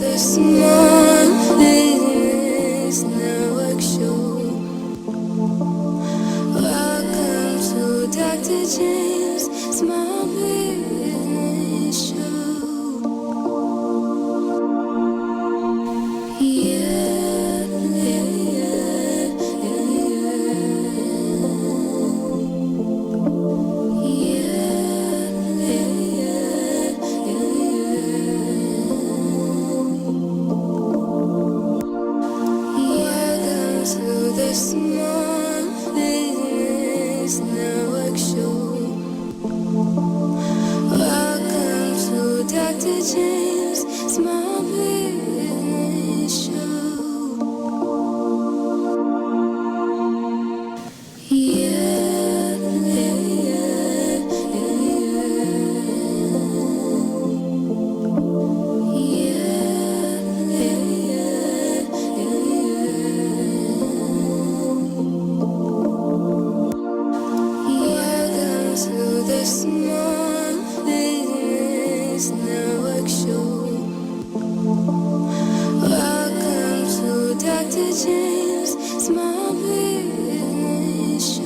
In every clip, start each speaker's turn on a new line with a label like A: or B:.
A: the Small Business Network Show. Welcome to Dr. James' Small Business Show. Yeah, yeah, yeah, Welcome to the Small Business Network Show. Welcome to Dr. James' Small Business Show. Yeah, yeah, yeah, Welcome to the Small Business Network Show. Welcome to Dr. James' Small Business Show.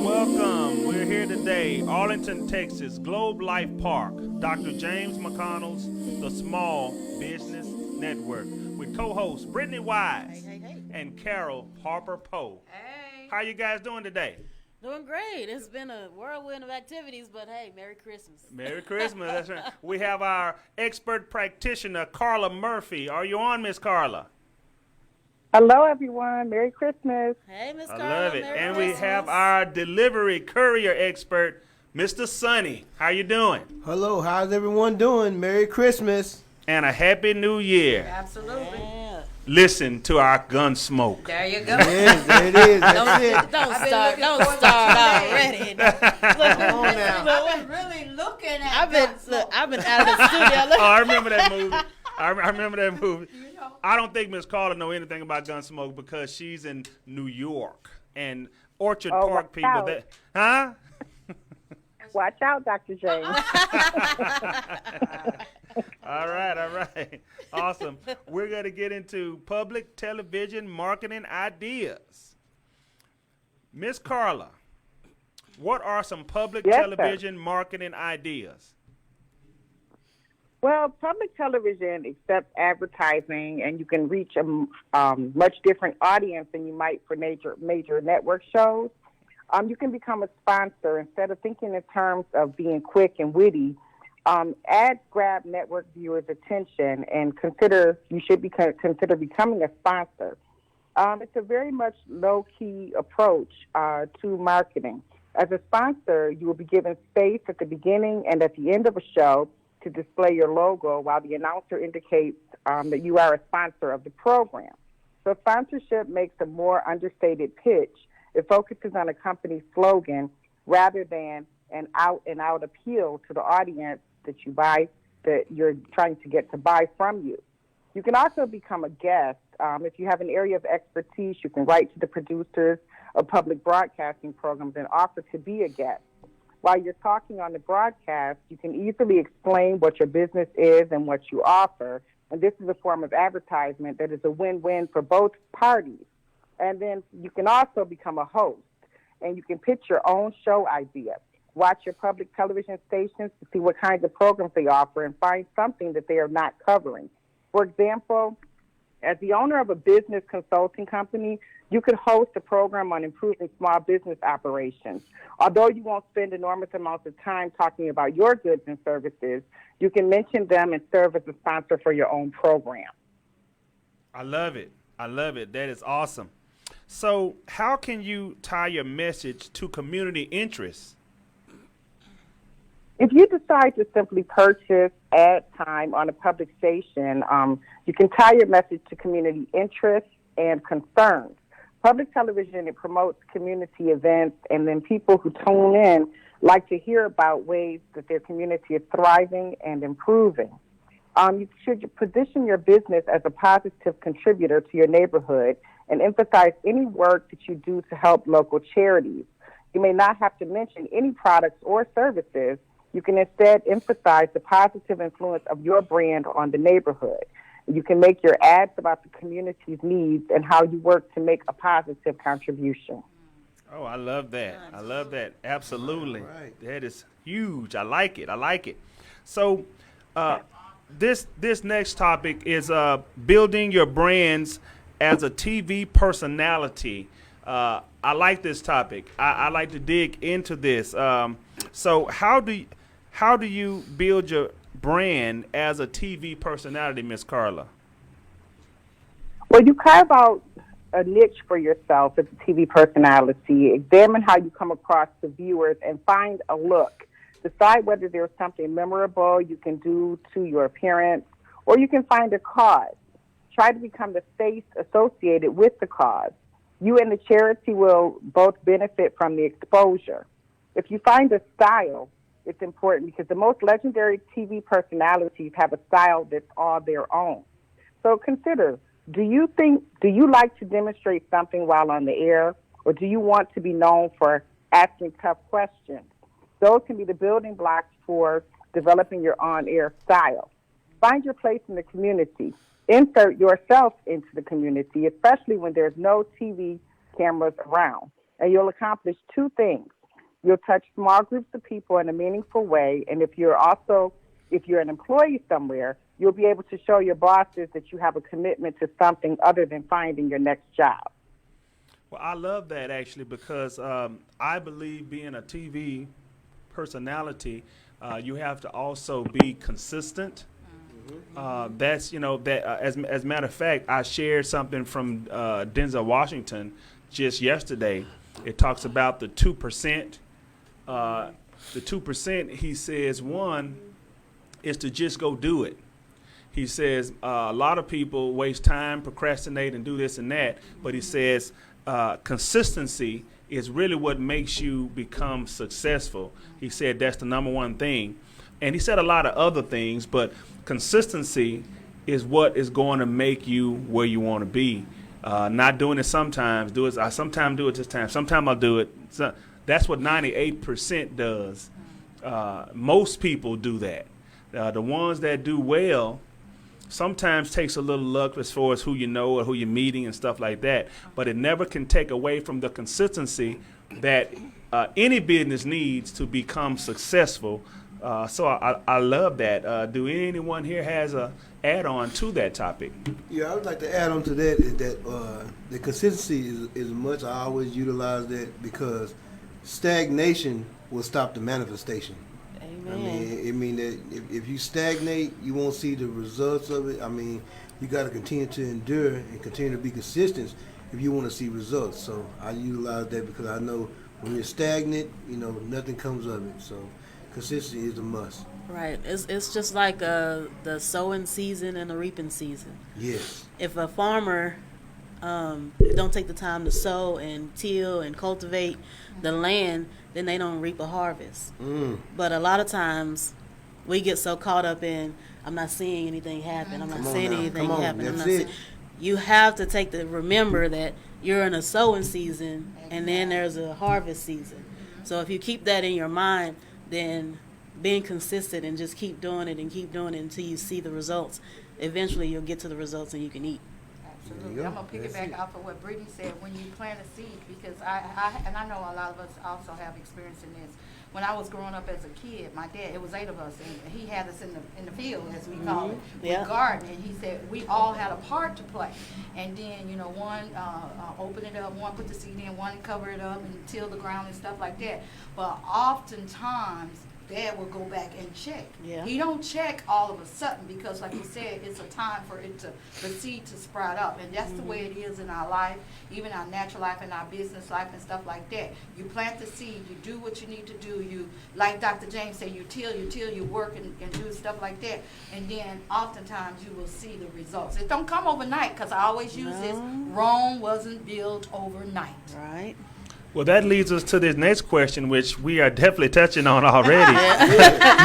B: Welcome. We're here today, Arlington, Texas, Globe Life Park, Dr. James McConnell's The Small Business Network, with co-hosts Brittany Wise and Carol Harper Poe.
C: Hey.
B: How you guys doing today?
C: Doing great. It's been a whirlwind of activities, but hey, Merry Christmas.
B: Merry Christmas. That's right. We have our expert practitioner, Carla Murphy. Are you on, Miss Carla?
D: Hello, everyone. Merry Christmas.
C: Hey, Miss
B: I
C: Carla.
B: love it.
C: Merry
B: And
C: Christmas.
B: we have our delivery courier expert, Mr. Sonny. How you doing?
E: Hello, how's everyone doing? Merry Christmas.
B: And a Happy New Year.
C: Absolutely. Yeah.
B: Listen to our gun smoke.
C: There you go.
E: Yes, there it is. That's it.
C: Don't start already.
E: Come on now.
F: I've been really looking at
C: I've been out of the studio.
B: Oh, I remember that movie. I remember that movie. I don't think Miss Carla know anything about Gunsmoke because she's in New York and Orchard Park people.
D: out.
B: Huh?
D: Watch out, Dr. James.
B: All right. Awesome. We're going to get into public television marketing ideas. Miss Carla, what are some public
D: Yes,
B: television marketing ideas?
D: Well, public television accepts advertising, and you can reach a much different audience than you might for major network shows. You can become a sponsor. Instead of thinking in terms of being quick and witty, ads grab network viewers' attention, and you should consider becoming a sponsor. It's a very much low-key approach to marketing. As a sponsor, you will be given space at the beginning and at the end of a show to display your logo while the announcer indicates that you are a sponsor of the program. So sponsorship makes a more understated pitch. It focuses on a company's slogan rather than an out-and-out appeal to the audience that you're trying to get to buy from you. You can also become a guest. If you have an area of expertise, you can write to the producers of public broadcasting programs and offer to be a guest. While you're talking on the broadcast, you can easily explain what your business is and what you offer. And this is a form of advertisement that is a win-win for both parties. And then you can also become a host, and you can pitch your own show idea. Watch your public television stations to see what kinds of programs they offer and find something that they are not covering. For example, as the owner of a business consulting company, you could host a program on improving small business operations. Although you won't spend enormous amounts of time talking about your goods and services, you can mention them and serve as a sponsor for your own program.
B: I love it. That is awesome. So how can you tie your message to community interests?
D: If you decide to simply purchase ad time on a public station, you can tie your message to community interests and concerns. Public television, it promotes community events, and then people who tune in like to hear about ways that their community is thriving and improving. You should position your business as a positive contributor to your neighborhood and emphasize any work that you do to help local charities. You may not have to mention any products or services. You can instead emphasize the positive influence of your brand on the neighborhood. You can make your ads about the community's needs and how you work to make a positive contribution.
B: Oh, I love that. I love that. Absolutely.
E: Right.
B: That is huge. I like it. I like it. So, this next topic is building your brands as a TV personality. I like this topic. I like to dig into this. So, how do you build your brand as a TV personality, Miss Carla?
D: Well, you carve out a niche for yourself as a TV personality. Examine how you come across to viewers and find a look. Decide whether there's something memorable you can do to your appearance, or you can find a cause. Try to become the face associated with the cause. You and the charity will both benefit from the exposure. If you find a style, it's important because the most legendary TV personalities have a style that's all their own. So consider, do you like to demonstrate something while on the air, or do you want to be known for asking tough questions? Those can be the building blocks for developing your on-air style. Find your place in the community. Insert yourself into the community, especially when there's no TV cameras around. And you'll accomplish two things. You'll touch small groups of people in a meaningful way, and if you're an employee somewhere, you'll be able to show your bosses that you have a commitment to something other than finding your next job.
B: Well, I love that actually because I believe being a TV personality, you have to also be consistent. That's as a matter of fact, I shared something from Denzel Washington just yesterday. It talks about the 2%. The 2%, he says, one is to just go do it. He says a lot of people waste time, procrastinate, and do this and that. But he says consistency is really what makes you become successful. He said that's the number one thing. And he said a lot of other things, but consistency is what is going to make you where you want to be. Not doing it sometimes. I sometimes do it this time. Sometimes I'll do it. So that's what 98% does. Most people do that. The ones that do well sometimes takes a little luck as far as who you know or who you're meeting and stuff like that. But it never can take away from the consistency that any business needs to become successful. So I love that. Do anyone here has a add-on to that topic?
E: Yeah, I would like to add on to that is that the consistency is much. I always utilize that because stagnation will stop the manifestation.
C: Amen.
E: I mean that if you stagnate, you won't see the results of it. I mean, you got to continue to endure and continue to be consistent if you want to see results. So I utilize that because I know when you're stagnant, nothing comes of it. So consistency is a must.
C: Right. It's just like the sowing season and the reaping season.
E: Yes.
C: If a farmer don't take the time to sow and till and cultivate the land, then they don't reap a harvest. But a lot of times we get so caught up in, I'm not seeing anything happen. I'm not seeing anything happen. I'm not seeing. You have to remember that you're in a sowing season and then there's a harvest season. So if you keep that in your mind, then being consistent and just keep doing it until you see the results, eventually you'll get to the results and you can eat.
F: Absolutely. I'm going to piggyback off of what Brittany said. When you plant a seed, because I know a lot of us also have experience in this. When I was growing up as a kid, my dad, it was 8 of us, and he had us in the field, as we call it, with garden. And he said we all had a part to play. And then, one open it up, one put the seed in, one cover it up and till the ground and stuff like that. But oftentimes, Dad will go back and check. Yeah. He don't check all of a sudden because, like you said, it's a time for the seed to sprout up, and that's the way it is in our life, even our natural life and our business life and stuff like that. You plant the seed, you do what you need to do. You, like Dr. James said, you till, you work and do stuff like that, and then oftentimes you will see the results. It don't come overnight because I always use this. Rome wasn't built overnight.
C: Right.
B: Well, that leads us to this next question, which we are definitely touching on already.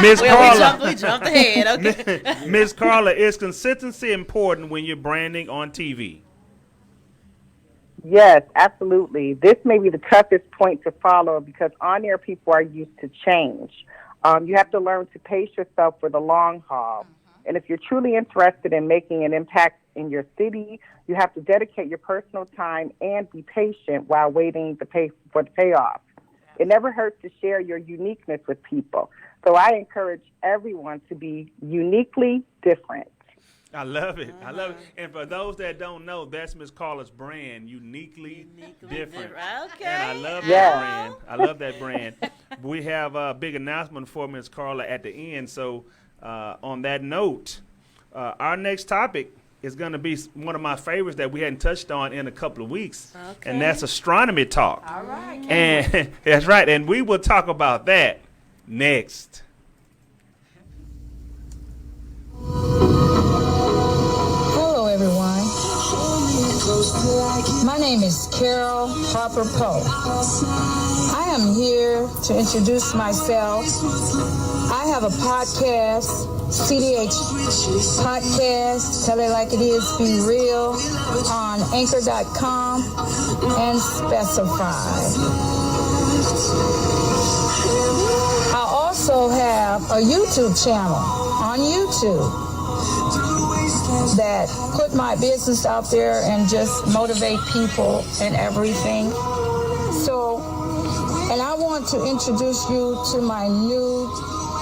B: Miss Carla.
C: We jumped ahead. Okay.
B: Miss Carla, is consistency important when you're branding on TV?
D: Yes, absolutely. This may be the toughest point to follow because on-air people are used to change. You have to learn to pace yourself for the long haul. And if you're truly interested in making an impact in your city, you have to dedicate your personal time and be patient while waiting for the payoff. It never hurts to share your uniqueness with people. So I encourage everyone to be uniquely different.
B: I love it. I love it. And for those that don't know, that's Miss Carla's brand, uniquely different.
C: Okay.
B: And I love
D: Yeah.
B: that brand. I love that brand. We have a big announcement for Miss Carla at the end. So on that note, our next topic is going to be one of my favorites that we hadn't touched on in a couple of weeks.
C: Okay.
B: And that's astronomy talk.
F: All right.
B: And that's right. And we will talk about that next.
G: Hello, everyone. My name is Carol Harper Poe. I am here to introduce myself. I have a podcast, CDH Podcast, Tell It Like It Is, Be Real, on Anchor.com and Specify. I also have a YouTube channel on YouTube that put my business out there and just motivate people and everything. So, and I want to introduce you to my new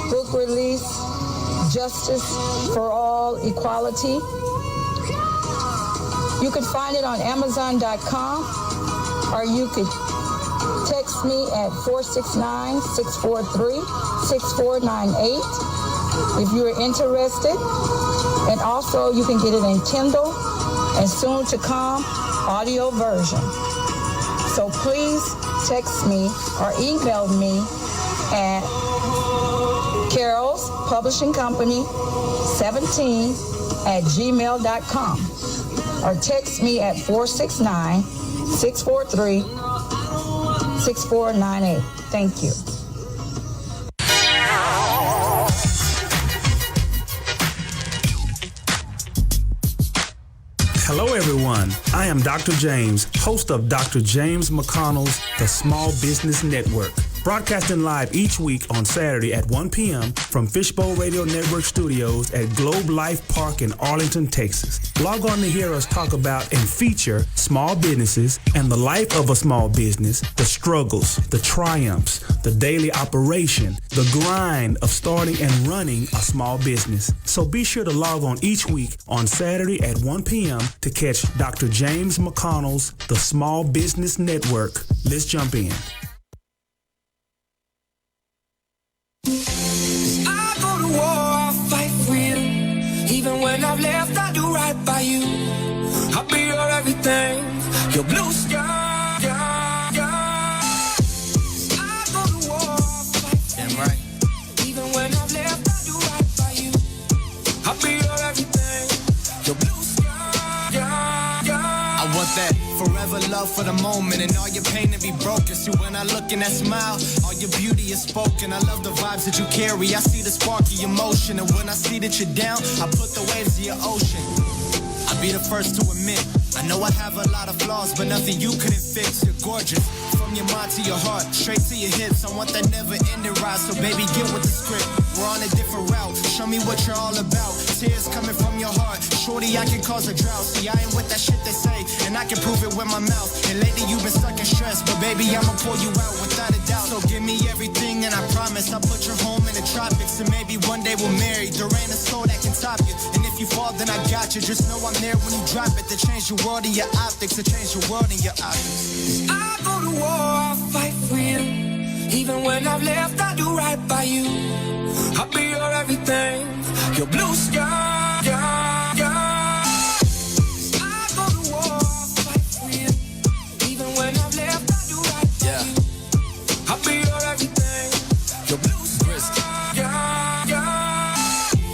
G: book release, Justice for All Equality. You can find it on Amazon.com, or you could text me at 469-643-6498 if you are interested. And also you can get it in Kindle and soon to come audio version. So please text me or email me at Carol's Publishing Company 17 at gmail.com or text me at 469-643-6498. Thank you.
H: Hello, everyone. I am Dr. James, host of Dr. James McConnell's The Small Business Network, broadcasting live each week on Saturday at 1 p.m. from Fishbowl Radio Network Studios at Globe Life Park in Arlington, Texas. Log on to hear us talk about and feature small businesses and the life of a small business, the struggles, the triumphs, the daily operation, the grind of starting and running a small business. So be sure to log on each week on Saturday at 1 p.m. to catch Dr. James McConnell's The Small Business Network. Let's jump in.
I: I go to war, I fight for you. Even when I've left, I do right by you. I'll be your everything, your blue sky. I go to war, I fight for you. Right. Even when I've left, I do right by you. I'll be your everything, your blue sky.
J: I want that forever love for the moment and all your pain to be broken. See, when I look in that smile, all your beauty is spoken. I love the vibes that you carry. I see the sparky emotion, and when I see that you're down, I put the waves to your ocean. I'll be the first to admit, I know I have a lot of flaws, but nothing you couldn't fix. You're gorgeous, from your mind to your heart, straight to your hips. I want that never-ending ride, so baby, get with the script. We're on a different route, show me what you're all about. Tears coming from your heart, shorty, I can cause a drought. See, I ain't with that shit they say, and I can prove it with my mouth. And lately you've been stuck in stress, but baby, I'ma pull you out without a doubt. So give me everything, and I promise I'll put your home in the tropics. And maybe one day we'll marry, there ain't a soul that can top you. And if you fall, then I got you, just know I'm there when you drop it. To change your world and your optics, to change your world and your optics.
I: I go to war, I fight for you. Even when I've left, I do right by you. I'll be your everything, your blue sky. I go to war, I fight for you. Even when I've left, I do right by you. I'll be your everything, your blue sky.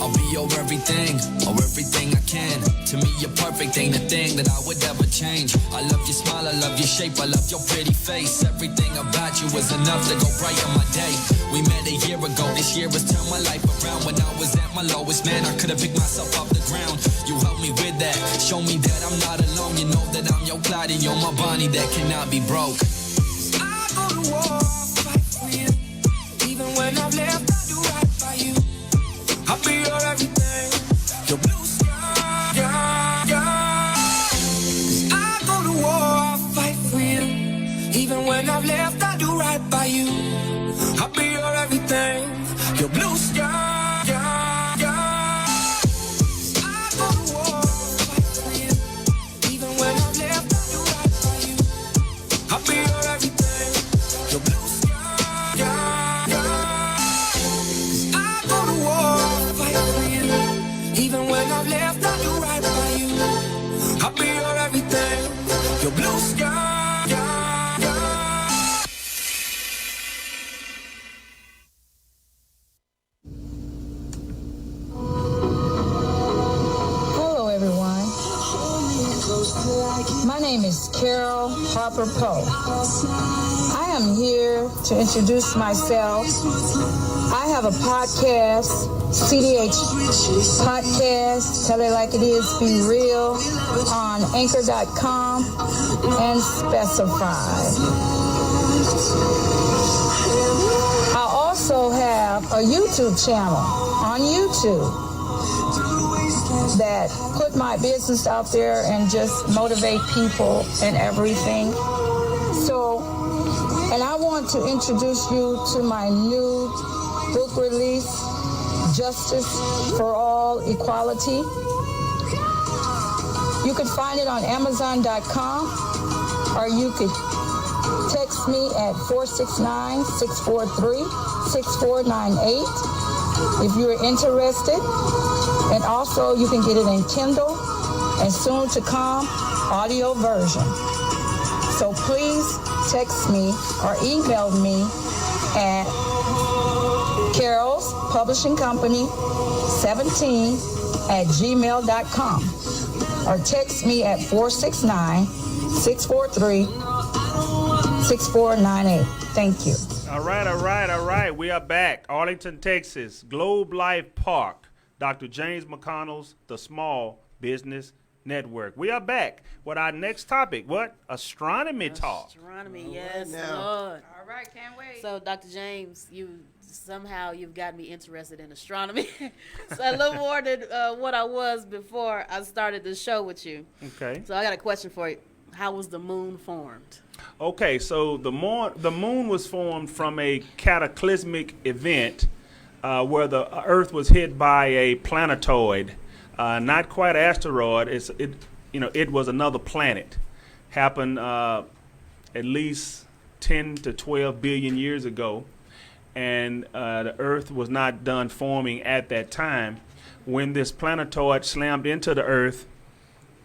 J: I'll be your everything, or everything I can. To me, you're perfect, ain't a thing that I would ever change. I love your smile, I love your shape, I love your pretty face. Everything about you was enough to go brighten my day. We met a year ago, this year has turned my life around. When I was at my lowest, man, I could've picked myself off the ground. You helped me with that, show me that I'm not alone. You know that I'm your Clyde and you're my Bonnie that cannot be broke.
I: I go to war, I fight for you. Even when I've left, I do
G: My name is Carol Harper Poe. I am here to introduce myself. I have a podcast, CDH Podcast, Tell It Like It Is, Be Real, on Anchor.com and Specify. I also have a YouTube channel on YouTube that put my business out there and just motivate people and everything. So, and I want to introduce you to my new book release, Justice for All Equality. You can find it on Amazon.com, or you could text me at 469-643-6498 if you're interested. And also you can get it in Kindle and soon to come audio version. So please text me or email me at Carol's Publishing Company 17 at gmail.com, or text me at 469-643-6498. Thank you.
B: All right. We are back. Arlington, Texas, Globe Life Park. Dr. James McConnell's The Small Business Network. We are back with our next topic. What? Astronomy talk.
C: Astronomy, yes, Lord.
F: All right, can't wait.
C: So, Dr. James, you've got me interested in astronomy. So a little more than what I was before I started the show with you.
B: Okay.
C: So I got a question for you. How was the moon formed?
B: Okay, so the moon was formed from a cataclysmic event where the Earth was hit by a planetoid, not quite an asteroid. It was another planet. Happened at least 10 to 12 billion years ago, and the Earth was not done forming at that time. When this planetoid slammed into the Earth,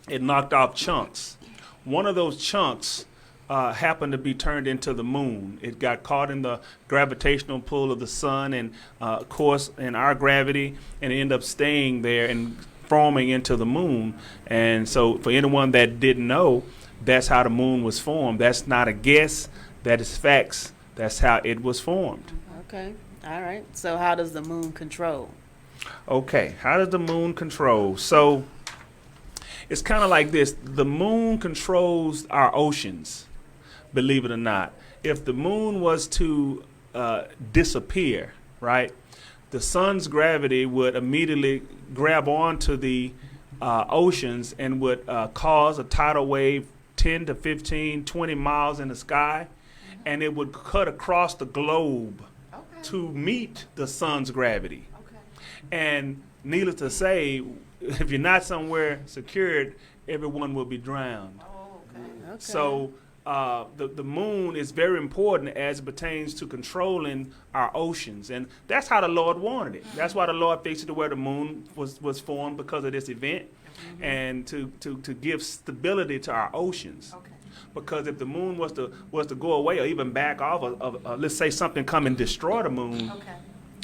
B: it knocked off chunks. One of those chunks happened to be turned into the moon. It got caught in the gravitational pull of the sun and, of course, in our gravity, and it ended up staying there and forming into the moon. And so for anyone that didn't know, that's how the moon was formed. That's not a guess. That is facts. That's how it was formed.
C: Okay. All right. So how does the moon control?
B: Okay. How does the moon control? So it's kind of like this. The moon controls our oceans. Believe it or not, if the moon was to disappear, right, the sun's gravity would immediately grab onto the oceans and would cause a tidal wave 10 to 15, 20 miles in the sky, and it would cut across the globe to meet the sun's gravity. And needless to say, if you're not somewhere secured, everyone will be drowned. So the moon is very important as it pertains to controlling our oceans, and that's how the Lord wanted it. That's why the Lord fixed it to where the moon was formed, because of this event, and to give stability to our oceans. Because if the moon was to go away or even back off, let's say something come and destroy the moon,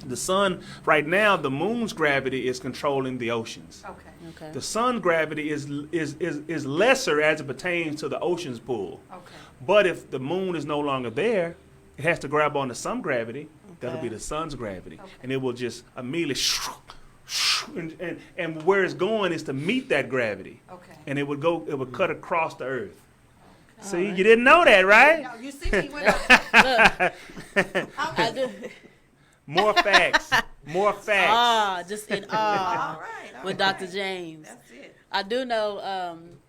B: the sun right now, the moon's gravity is controlling the oceans.
C: Okay.
B: The sun's gravity is lesser as it pertains to the ocean's pull. But if the moon is no longer there, it has to grab on the sun gravity. That'll be the sun's gravity, and it will just immediately and where it's going is to meet that gravity. And it would cut across the earth. See, you didn't know that, right?
F: No, you see me when
C: I do.
B: More facts.
C: Just in awe
F: All right,
C: with Dr. James.
F: That's it.
C: I do know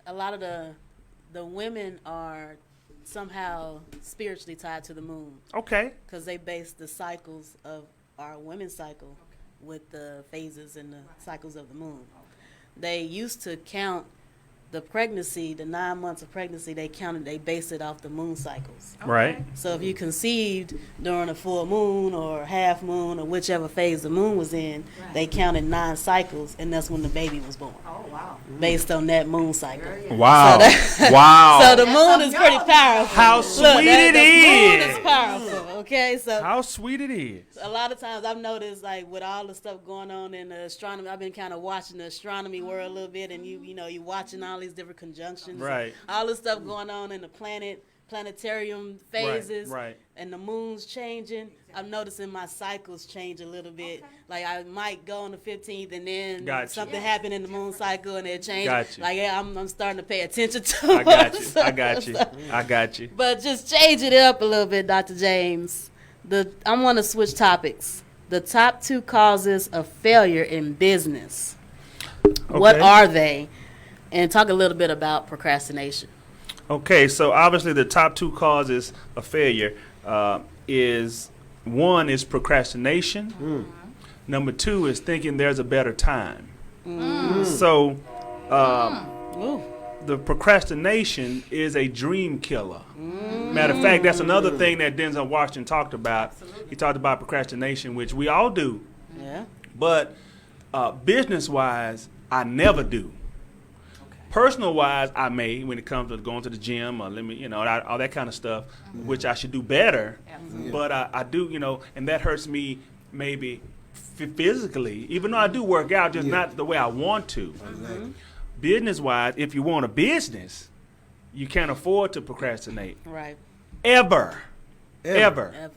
C: a lot of the women are somehow spiritually tied to the moon.
B: Okay.
C: Because they base the cycles of our women's cycle with the phases and the cycles of the moon. They used to count the pregnancy, the 9 months of pregnancy, they based it off the moon cycles.
B: Right.
C: So if you conceived during a full moon or half moon or whichever phase the moon was in, they counted 9 cycles, and that's when the baby was born.
F: Oh, wow.
C: Based on that moon cycle.
B: Wow.
C: So the moon is pretty powerful.
B: How sweet it
C: The moon
B: is.
C: is powerful, Okay, so
B: how sweet it is.
C: a lot of times I've noticed, like, with all the stuff going on in astronomy, I've been kind of watching the astronomy world a little bit, and you know, you're watching all these different conjunctions,
B: Right.
C: all the stuff going on in the planetarium phases,
B: right.
C: and the moon's changing. I'm noticing my cycles change a little bit. Like, I might go on the 15th, and then
B: Gotcha.
C: something happened in the moon cycle, and it changed.
B: Gotcha.
C: Like, yeah, I'm starting to pay attention to
B: I got you.
C: So-
B: I got you. I got you.
C: But just change it up a little bit, Dr. James. I want to switch topics. The top 2 causes of failure in business. What
B: Okay.
C: are they? And talk a little bit about procrastination.
B: Okay, so obviously the top 2 causes of failure is, one is procrastination. Number 2 is thinking there's a better time. So
C: Ooh.
B: the procrastination is a dream killer. Matter of fact, that's another thing that Denzel Washington talked about. He talked about procrastination, which we all do,
C: Yeah.
B: but business-wise, I never do. Personal-wise, I may, when it comes to going to the gym or all that kind of stuff, which I should do better.
F: Absolutely.
B: But I do, and that hurts me maybe physically, even though I do work out, just not the way I want to.
E: Exactly.
B: Business-wise, if you want a business, you can't afford to procrastinate.
C: Right.
B: Ever.
C: Ever.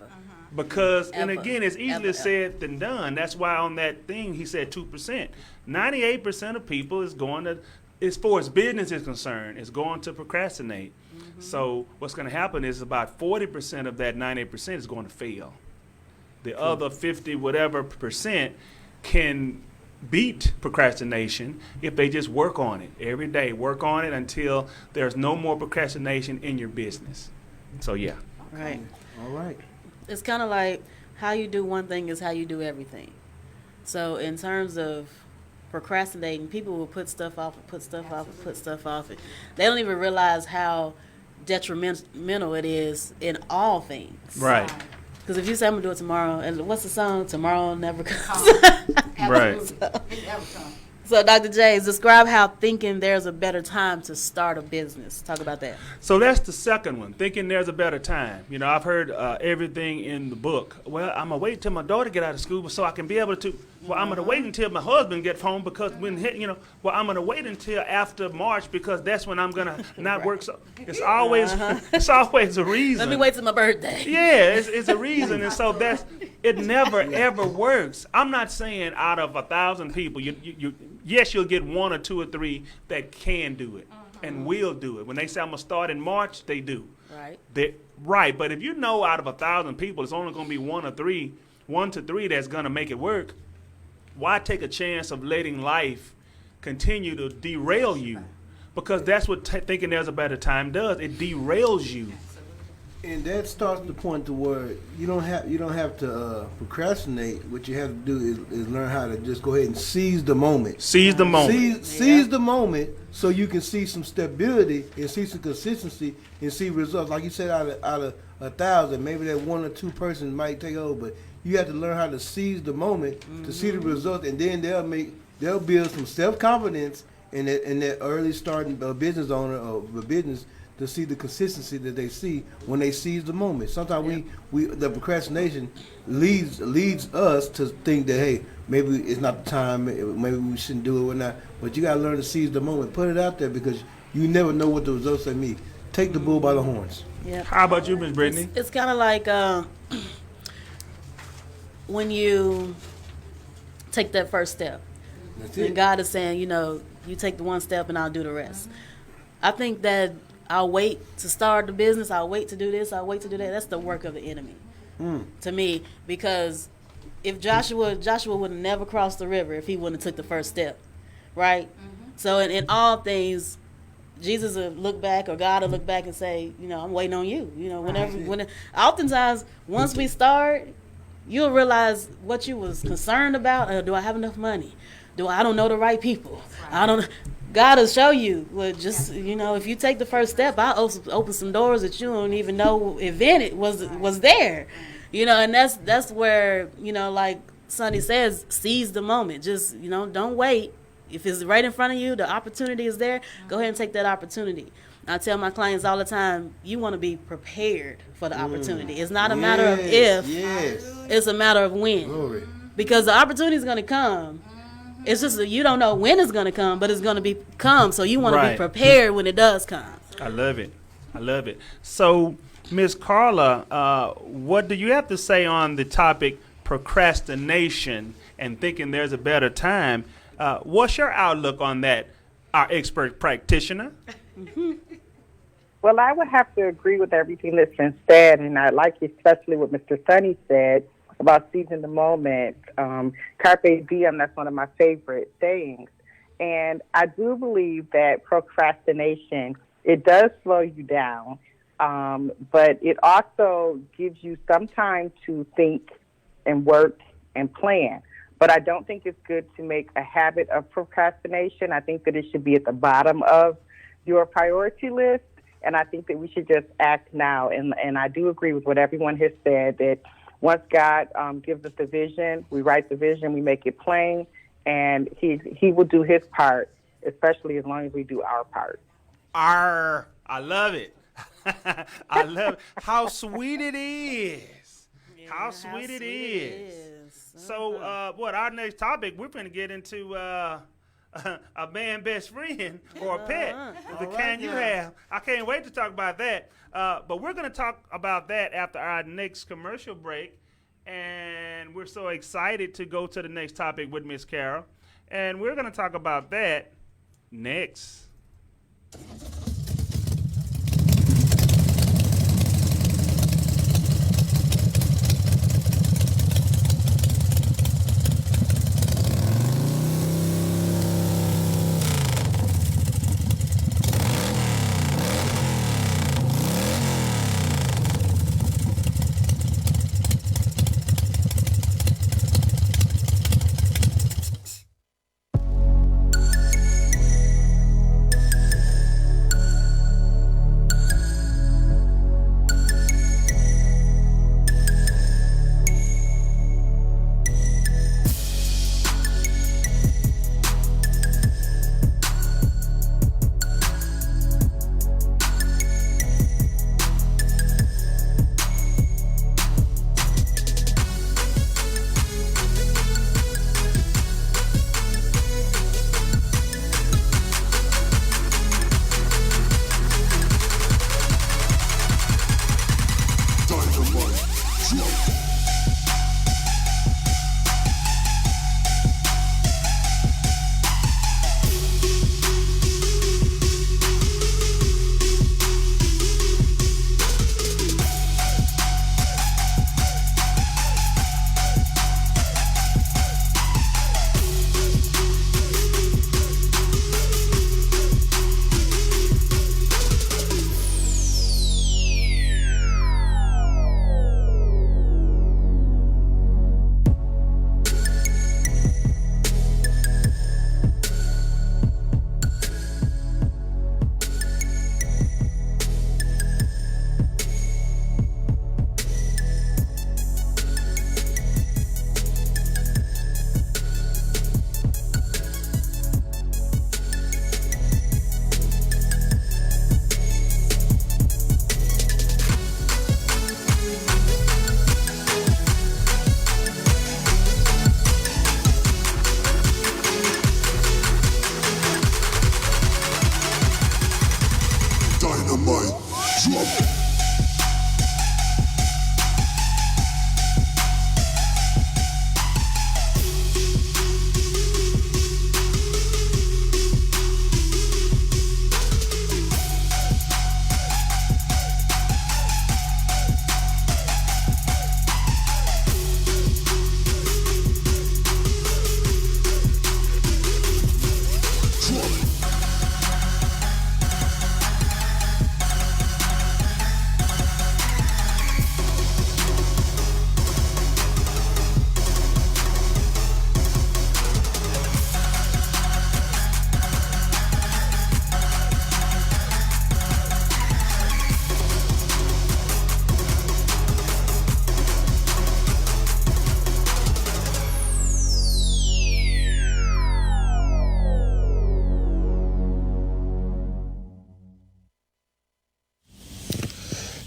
B: Because, and
C: Ever.
B: again, it's easier
C: Ever.
B: said than done. That's why on that thing he said 2%. 98% of people is going to, as far as business is concerned, is going to procrastinate. So what's going to happen is about 40% of that 98% is going to fail. The other 50 whatever percent can beat procrastination if they just work on it every day. Work on it until there's no more procrastination in your business. So yeah.
C: Right.
E: All right.
C: It's kind of like how you do one thing is how you do everything. So in terms of procrastinating, people will put stuff off and put stuff off and put stuff off. They don't even realize how detrimental it is in all things.
B: Right.
C: Because if you say I'm gonna do it tomorrow, and what's the song? Tomorrow never comes.
B: Right.
F: It never comes.
C: So Dr. James, describe how thinking there's a better time to start a business. Talk about that.
B: So that's the second one, thinking there's a better time. I've heard everything in the book. Well, I'm going to wait until my daughter get out of school so I can be able to, I'm going to wait until my husband gets home because I'm going to wait until after March because that's when I'm going to not work. So it's always, it's always a reason.
C: Let me wait till my birthday.
B: Yeah, it's a reason. And so it never, ever works. I'm not saying out of 1,000 people, yes, you'll get 1 or 2 or 3 that can do it and will do it. When they say I'm going to start in March, they do.
C: Right.
B: Right, but if you know out of 1,000 people, it's only going to be 1 to 3 that's going to make it work, why take a chance of letting life continue to derail you? Because that's what thinking there's a better time does. It derails you.
E: And that starts the point to where you don't have to procrastinate. What you have to do is learn how to just go ahead and seize the moment.
B: Seize the moment.
E: Seize the moment so you can see some stability and see some consistency and see results. Like you said, out of 1,000, maybe that 1 or 2 person might take over, but you have to learn how to seize the moment to see the results, and then they'll build some self-confidence in that early starting business owner or business to see the consistency that they see when they seize the moment. Sometimes the procrastination leads us to think that, hey, maybe it's not the time, maybe we shouldn't do it or not. But you got to learn to seize the moment. Put it out there because you never know what the results may be. Take the bull by the horns.
C: Yeah.
B: How about you, Ms. Brittany?
C: It's kind of like when you take that first step.
E: That's
C: And
E: it.
C: God is saying, you take the one step and I'll do the rest. I think that I'll wait to start the business. I'll wait to do this. I'll wait to do that. That's the work of the enemy to me, because if Joshua would have never crossed the river if he wouldn't have took the first step, right? So in all things, Jesus will look back, or God will look back and say, I'm waiting on you. Oftentimes, once we start, you'll realize what you was concerned about. Do I have enough money? I don't know the right people. God will show you. Well, just if you take the first step, I'll open some doors that you don't even know it was there. And that's where like Sonny says, seize the moment. Just don't wait. If it's right in front of you, the opportunity is there, go ahead and take that opportunity. I tell my clients all the time, you want to be prepared for the opportunity. It's not a matter of if, it's a matter of when.
E: Glory.
C: Because the opportunity is going to come. It's just that you don't know when it's going to come, but it's going to come. So you want to be prepared when it does come.
B: I love it. I love it. So, Miss Carla, what do you have to say on the topic procrastination and thinking there's a better time? What's your outlook on that, our expert practitioner?
D: Well, I would have to agree with everything that's been said, and I like especially what Mr. Sonny said about seizing the moment. Carpe diem, that's one of my favorite sayings. And I do believe that procrastination, it does slow you down, but it also gives you some time to think and work and plan. But I don't think it's good to make a habit of procrastination. I think that it should be at the bottom of your priority list. And I think that we should just act now. And I do agree with what everyone has said, that once God gives us the vision, we write the vision, we make it plain, and he will do his part, especially as long as we do our part.
B: I love it. I love it. How sweet it is. How sweet it is. So, our next topic, we're going to get into a man best friend or a pet. The kind you have. I can't wait to talk about that. But we're going to talk about that after our next commercial break. And we're so excited to go to the next topic with Miss Carol. And we're going to talk about that next.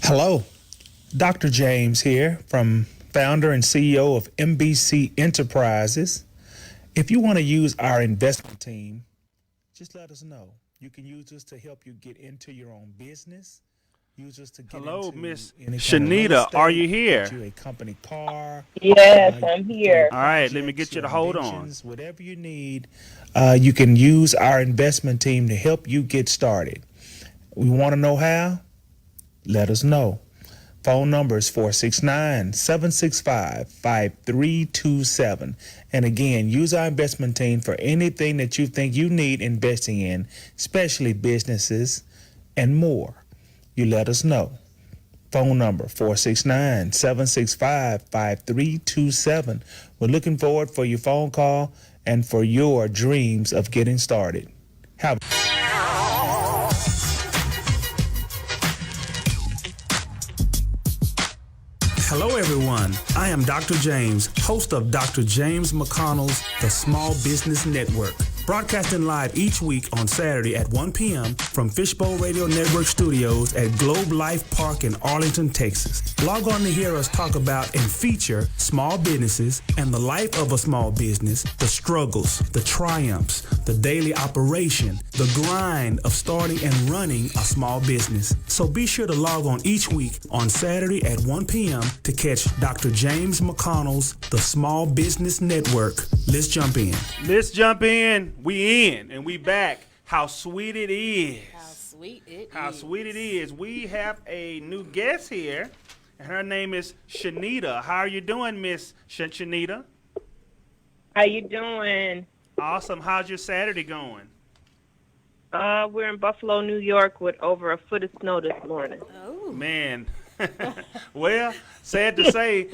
H: Hello, Dr. James here, from founder and CEO of MBC Enterprises. If you want to use our investment team, just let us know. You can use us to help you get into your own business. Use us to get
B: Hello,
H: into
B: Miss
H: any kind of
B: Shanita.
H: real estate,
B: Are you here?
H: get you a company car.
K: Yes, I'm here.
B: All right, let me
H: projects,
B: get you to
H: your
B: hold on.
H: inventions, whatever you need, you can use our investment team to help you get started. We want to know how? Let us know. Phone number is 469-765-5327. And again, use our investment team for anything that you think you need investing in, especially businesses and more. You let us know. Phone number 469-765-5327. We're looking forward for your phone call and for your dreams of getting started. Have Hello, everyone. I am Dr. James, host of Dr. James McConnell's The Small Business Network, broadcasting live each week on Saturday at 1 p.m. from Fishbowl Radio Network Studios at Globe Life Park in Arlington, Texas. Log on to hear us talk about and feature small businesses and the life of a small business, the struggles, the triumphs, the daily operation, the grind of starting and running a small business. So be sure to log on each week on Saturday at 1 p.m. to catch Dr. James McConnell's The Small Business Network. Let's jump in.
B: Let's jump in. We in and we back. How sweet it is.
C: How sweet it is.
B: How sweet it is. We have a new guest here, and her name is Shanita. How are you doing, Miss Shanita?
K: How you doing?
B: Awesome. How's your Saturday going?
K: We're in Buffalo, New York, with over a foot of snow this morning.
C: Oh.
B: Man. Well, sad to say,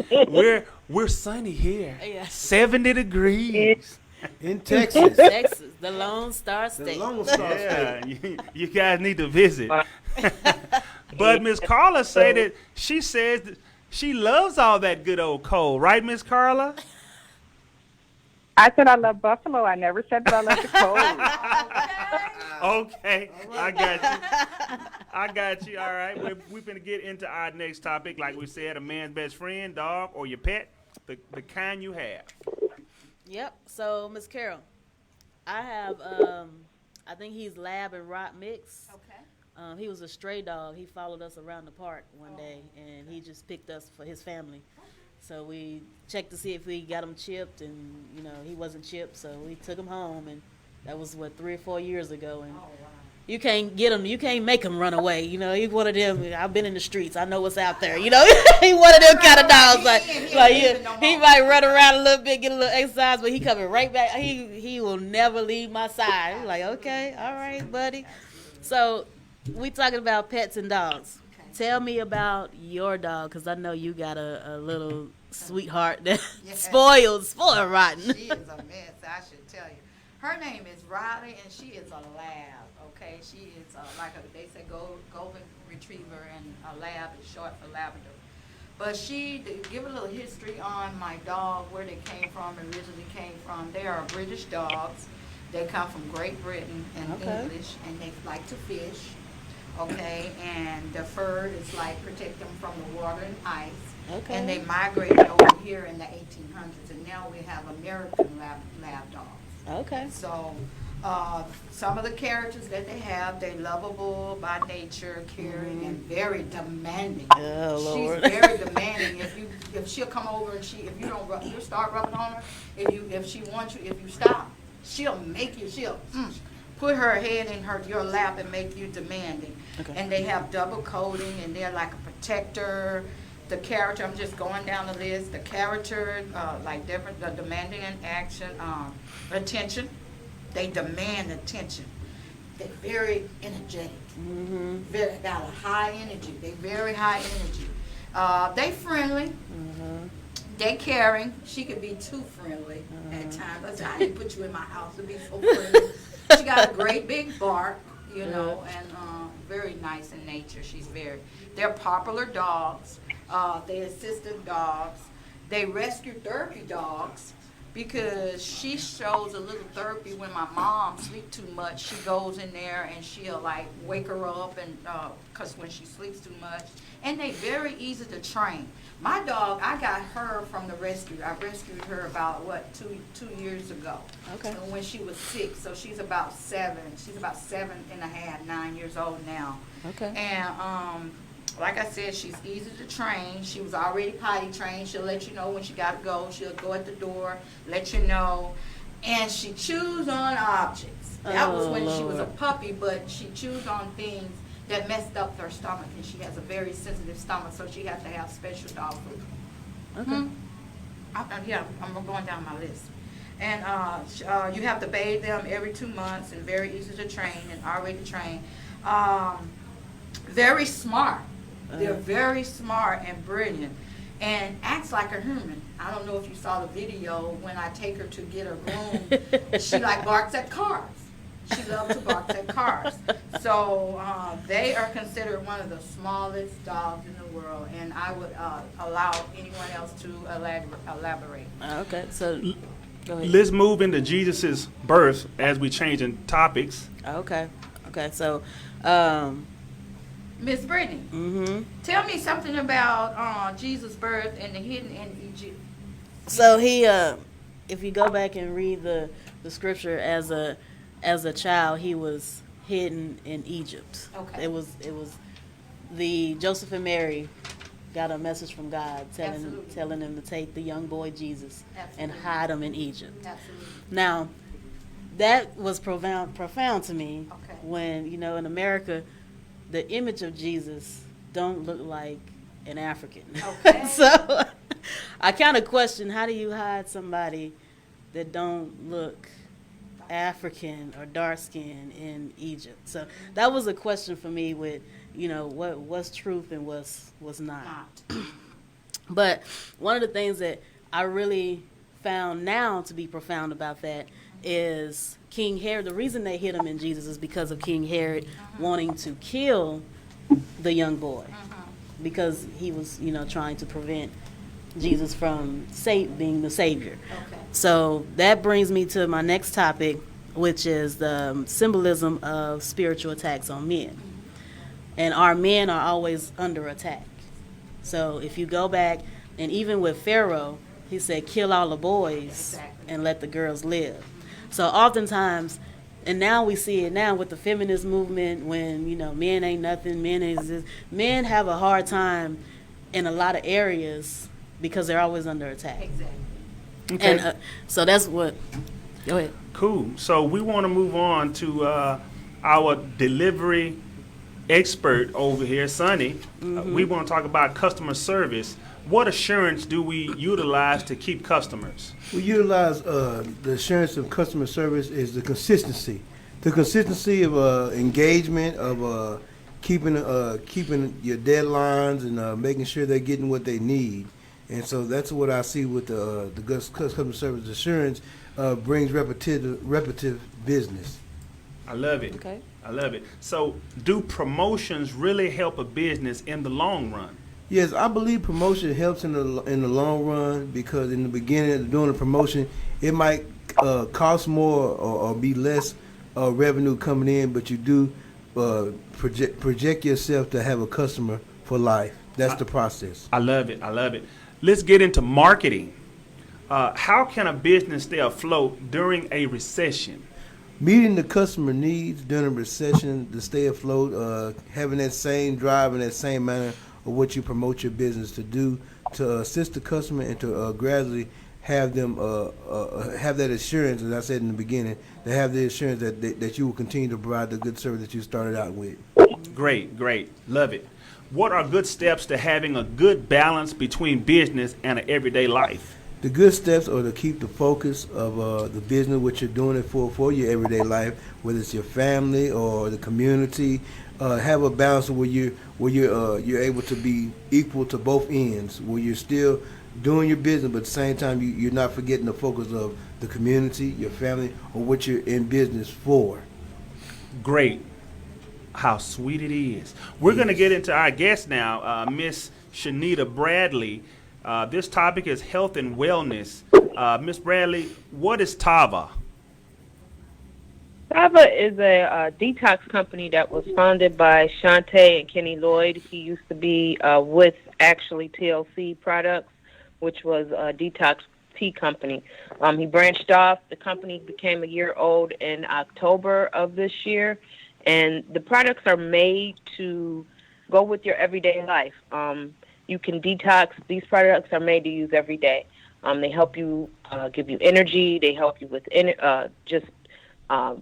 B: we're sunny here.
C: Yeah.
B: 70 degrees.
E: In Texas.
C: Texas, the Lone Star State.
E: The Lone Star
B: Yeah,
E: State.
B: you guys need to visit. But Miss Carla said that she says that she loves all that good old cold, right, Miss Carla?
D: I said I love Buffalo. I never said that I love the cold.
B: Okay, I got you. All right, we're going to get into our next topic. Like we said, a man's best friend, dog, or your pet, the kind you have.
C: Yep. So, Miss Carol, I have, I think he's Lab and Rock Mix.
F: Okay.
C: He was a stray dog. He followed us around the park one day, and he just picked us for his family. So we checked to see if we got him chipped, and, you know, he wasn't chipped, so we took him home, and that was, 3 or 4 years ago, and you can't get him, you can't make him run away, you know. He's one of them, I've been in the streets, I know what's out there, you know. He one of them kind of dogs, he might run around a little bit, get a little exercise, but he coming right back. He will never leave my side. I'm like, okay, all right, buddy. So we talking about pets and dogs. Tell me about your dog, because I know you got a little sweetheart that spoiled rotten.
F: She is a mess, I should tell you. Her name is Riley, and she is a lab, okay? She is they say golden retriever, and a lab is short for Labrador. But to give a little history on my dog, where they originally came from. They are British dogs. They come from Great Britain and English, and they like to fish. Okay, and the fur is protect them from the water and ice. Okay. And they migrated over here in the 1800s, and now we have American lab dogs.
C: Okay.
F: So some of the characters that they have, they're lovable by nature, caring, and very demanding.
C: Oh, Lord.
F: She's very demanding. If she'll come over and you start rubbing on her. If she wants you, if you stop, she'll make you. Put her head in your lap and make you demanding. Okay. And they have double coating, and they're like a protector. The character, I'm just going down the list. The character, the demanding in action, attention. They demand attention. They're very energetic. Mm-hmm. Got a high energy. They're very high energy. They friendly. Mm-hmm. They caring. She could be too friendly at times. I didn't put you in my house to be so friendly. She got a great big bark, you know, and very nice in nature. They're popular dogs. They're assistant dogs. They rescue therapy dogs. because she shows a little therapy when my mom sleeps too much. She goes in there and she'll like wake her up, and because when she sleeps too much, and they very easy to train. My dog, I got her from the rescue. I rescued her about two years ago.
C: Okay.
F: When she was 6, so she's about 7. She's about 7.5, 9 years old now.
C: Okay.
F: And like I said, she's easy to train. She was already potty trained. She'll let you know when she got to go. She'll go at the door, let you know. And she chews on objects. That was when she was a puppy, but she chews on things that messed up her stomach. And she has a very sensitive stomach, so she has to have special dog food.
C: Okay.
F: Yeah, I'm going down my list. And you have to bathe them every 2 months, and very easy to train and already trained. Very smart. They're very smart and brilliant, and acts like a human. I don't know if you saw the video when I take her to get her groomed. She like barks at cars. She loves to bark at cars. So they are considered one of the smallest dogs in the world, and I would allow anyone else to elaborate.
C: Okay, so go ahead.
B: Let's move into Jesus' birth as we change in topics.
C: Okay, so
F: Miss Brittany, tell me something about Jesus' birth and the hidden in Egypt.
C: So he, if you go back and read the scripture, as a child, he was hidden in Egypt.
F: Okay.
C: It was the Joseph and Mary got a message from God telling them to take the young boy Jesus and hide him in Egypt.
F: Absolutely.
C: Now, that was profound to me
F: Okay.
C: when, in America, the image of Jesus don't look like an African.
F: Okay.
C: So I kind of question, how do you hide somebody that don't look African or dark skinned in Egypt? So that was a question for me with, what's truth and what's not. But one of the things that I really found now to be profound about that is King Herod. The reason they hid him in Jesus is because of King Herod wanting to kill the young boy, because he was, trying to prevent Jesus from being the Savior.
F: Okay.
C: So that brings me to my next topic, which is the symbolism of spiritual attacks on men. And our men are always under attack. So if you go back, and even with Pharaoh, he said, kill all the boys and let the girls live. So oftentimes, and now we see it now with the feminist movement, when, men ain't nothing, men have a hard time in a lot of areas because they're always under attack.
F: Exactly.
B: Okay.
C: And so that's what, go ahead.
B: Cool. So we want to move on to our delivery expert over here, Sonny. We want to talk about customer service. What assurance do we utilize to keep customers?
E: We utilize the assurance of customer service is the consistency. The consistency of engagement, of keeping your deadlines and making sure they're getting what they need. And so that's what I see with the customer service assurance brings repetitive business.
B: I love it.
C: Okay.
B: I love it. So do promotions really help a business in the long run?
E: Yes, I believe promotion helps in the long run, because in the beginning of doing a promotion, it might cost more or be less revenue coming in, but you do project yourself to have a customer for life. That's the process.
B: I love it. I love it. Let's get into marketing. How can a business stay afloat during a recession?
E: Meeting the customer needs during a recession to stay afloat, having that same drive and that same manner of what you promote your business to do, to assist the customer and to gradually have them have that assurance, as I said in the beginning, to have the assurance that you will continue to provide the good service that you started out with.
B: Great, great. Love it. What are good steps to having a good balance between business and an everyday life?
E: The good steps are to keep the focus of the business, what you're doing it for your everyday life, whether it's your family or the community. Have a balance where you're able to be equal to both ends, where you're still doing your business, but at the same time you're not forgetting the focus of the community, your family, or what you're in business for.
B: Great. How sweet it is. We're going to get into our guest now, Miss Shanita Bradley. This topic is health and wellness. Miss Bradley, what is Tava?
K: Sava is a detox company that was founded by Shantae and Kenny Lloyd. He used to be with actually TLC Products, which was a detox tea company. He branched off. The company became a year old in October of this year, and the products are made to go with your everyday life. You can detox. These products are made to use every day. They help you, give you energy. They help you with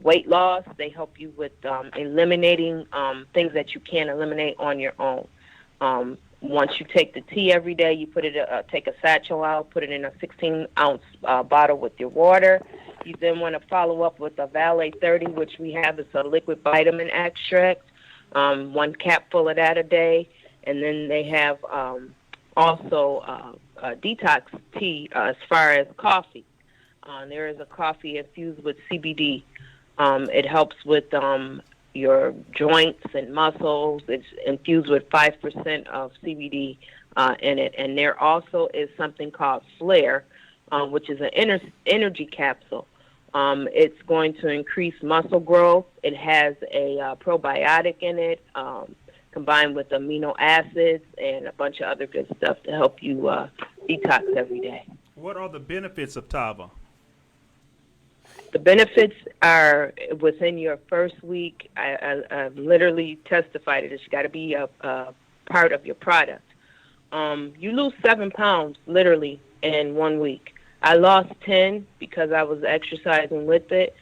K: weight loss. They help you with eliminating things that you can't eliminate on your own. Once you take the tea every day, you put it, take a satchel out, put it in a 16-ounce bottle with your water. You then want to follow up with a Valet 30, which we have. It's a liquid vitamin extract, 1 capful of that a day. And then they have also detox tea as far as coffee. There is a coffee infused with CBD. It helps with your joints and muscles. It's infused with 5% of CBD in it. And there also is something called Flare, which is an energy capsule. It's going to increase muscle growth. It has a probiotic in it, combined with amino acids and a bunch of other good stuff to help you detox every day.
B: What are the benefits of Tava?
K: The benefits are within your first week. I literally testified it. It's got to be a part of your product. You lose 7 pounds literally in 1 week. I lost 10 because I was exercising with it,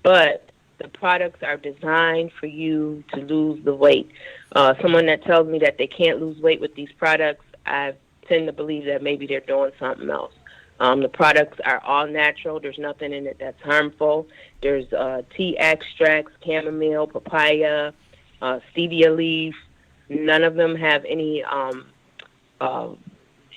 K: but the products are designed for you to lose the weight. Someone that tells me that they can't lose weight with these products, I tend to believe that maybe they're doing something else. The products are all natural. There's nothing in it that's harmful. There's tea extracts, chamomile, papaya, stevia leaf. None of them have any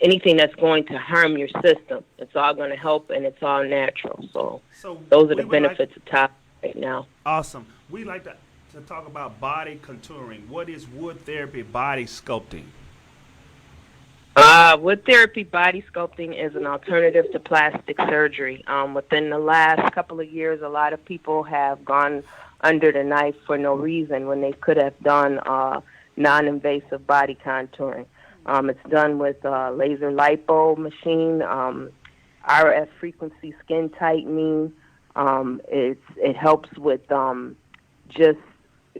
K: anything that's going to harm your system. It's all going to help, and it's all natural. So those are the benefits of Tava right now.
B: Awesome. We like to talk about body contouring. What is wood therapy body sculpting?
K: Wood therapy body sculpting is an alternative to plastic surgery. Within the last couple of years, a lot of people have gone under the knife for no reason when they could have done non-invasive body contouring. It's done with laser lipo machine, RF frequency skin tightening. It helps with just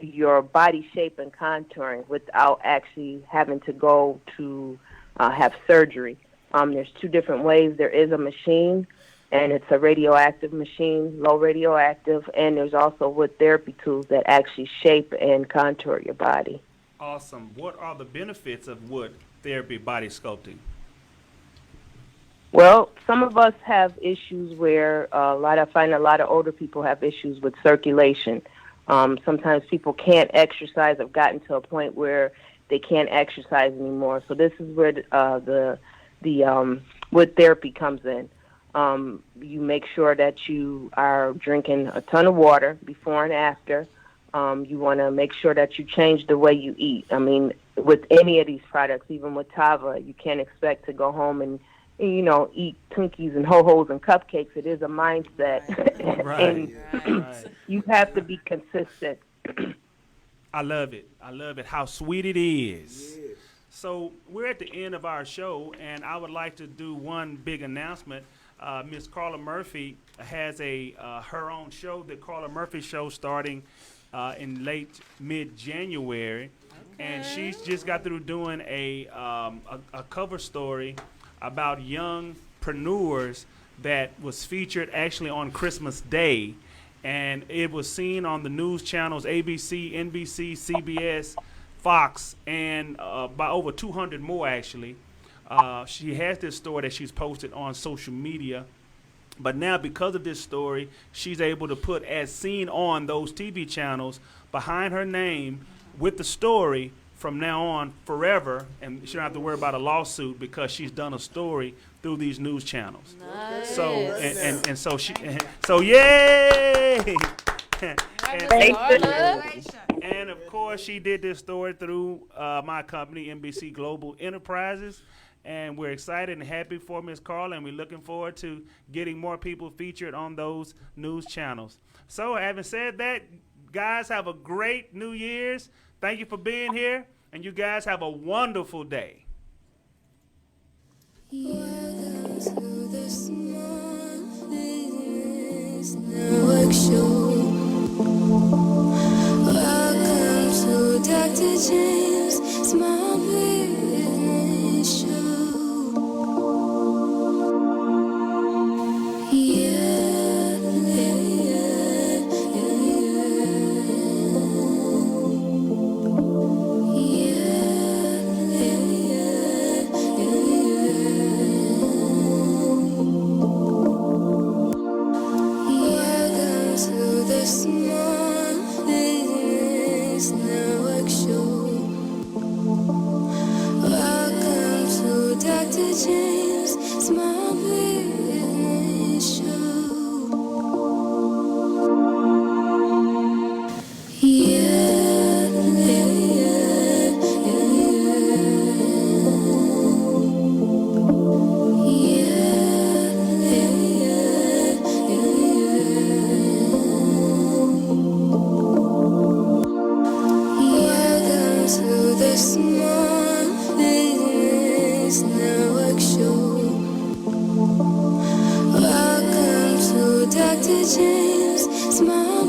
K: your body shape and contouring without actually having to go to have surgery. There's 2 different ways. There is a machine, and it's a radioactive machine, low radioactive, and there's also wood therapy tools that actually shape and contour your body.
B: Awesome. What are the benefits of wood therapy body sculpting?
K: Well, some of us have issues where I find a lot of older people have issues with circulation. Sometimes people can't exercise. Have gotten to a point where they can't exercise anymore. So this is where the wood therapy comes in. You make sure that you are drinking a ton of water before and after. You want to make sure that you change the way you eat. I mean, with any of these products, even with Tava, you can't expect to go home and eat Twinkies and Ho-Hos and cupcakes. It is a mindset.
B: Right.
K: And you have to be consistent.
B: I love it. How sweet it is. Yes. So we're at the end of our show, and I would like to do one big announcement. Miss Carla Murphy has her own show, the Carla Murphy Show, starting in late mid-January, and she's just got through doing a cover story about youngpreneurs that was featured actually on Christmas Day. And it was seen on the news channels, ABC, NBC, CBS, Fox, and by over 200 more, actually. She has this story that she's posted on social media. But now, because of this story, she's able to put as seen on those TV channels behind her name with the story from now on forever. And she don't have to worry about a lawsuit because she's done a story through these news channels. Nice. So yay! And of course, she did this story through my company, NBC Global Enterprises, And we're excited and happy for Ms. Carla, and we're looking forward to getting more people featured on those news channels. So having said that, guys, have a great New Year's. Thank you for being here, and you guys have a wonderful day.
A: Welcome to the Small Business Network Show. Welcome to Dr. James Small Business Show. Small Business Network Show. Welcome to Dr. James Small Business Show. The Small Business Network Show. Welcome to Dr. James Small